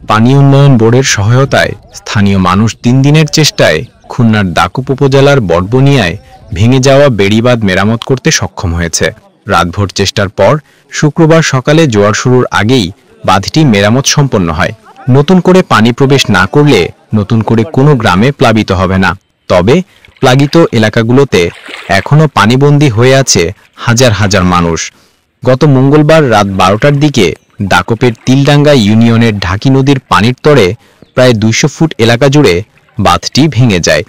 পানি উন্নয়ন বোর্ডের সহায়তায় স্থানীয় মানুষ 3 দিনের চেষ্টায় খুলনার দাকুপ উপজেলার বটবনিয়ায় ভেঙে যাওয়া বেড়িবাঁধ মেরামত করতে সক্ষম হয়েছে। রাতভর চেষ্টার পর শুক্রবার সকালে জোয়ার শুরুর আগেই বাঁধটি মেরামত সম্পন্ন হয়। নতুন করে পানি প্রবেশ না করলে নতুন করে কোনো গ্রামে প্লাবিত হবে না। তবে প্লাবিত এলাকাগুলোতে এখনও পানিবন্দী হয়ে আছে হাজার হাজার মানুষ। গত মঙ্গলবার রাত 12টার দিকে দাকুপের তিলডাঙ্গা ইউনিয়নের ঢাকি নদীর পানির তরে প্রায় 200 ফুট এলাকা জুড়ে বাঁধটি ভেঙে যায়।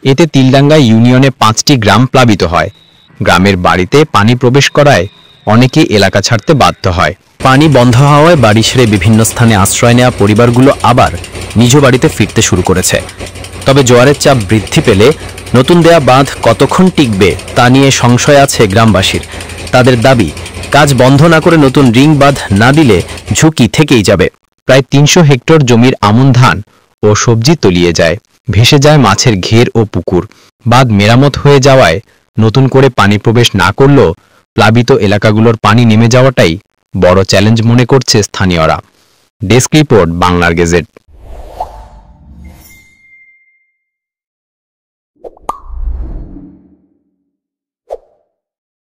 এতে তিলডাঙ্গা ইউনিয়নে 5টি গ্রাম প্লাবিত হয়। গ্রামের বাড়িতে পানি প্রবেশ করায় অনেকে এলাকা ছাড়তে বাধ্য হয়। পানি বন্ধ হওয়ায় বাড়ি ছেড়ে বিভিন্ন স্থানে আশ্রয় নেওয়া পরিবারগুলো আবার নিজ বাড়িতে ফিরতে শুরু করেছে। তবে জোয়ারের চাপ বৃদ্ধি পেলে নতুন দেয়া বাঁধ কতক্ষণ টিকবে তা নিয়ে সংশয় আছে গ্রামবাসীর। তাদের দাবি, কাজ বন্ধ না করে নতুন রিং বাঁধ না দিলে ঝুঁকি থেকেই যাবে। প্রায় 300 হেক্টর জমির আমন ধান ও সবজি তলিয়ে যায়, ভেসে যায় মাছের ঘের ও পুকুর। বাঁধ মেরামত হয়ে যাওয়ায় নতুন করে পানি প্রবেশ না করলেও প্লাবিত এলাকাগুলোর পানি নেমে যাওয়াটাই বড় চ্যালেঞ্জ মনে করছে স্থানীয়রা। ডেস্ক রিপোর্ট, বাংলার গেজেট।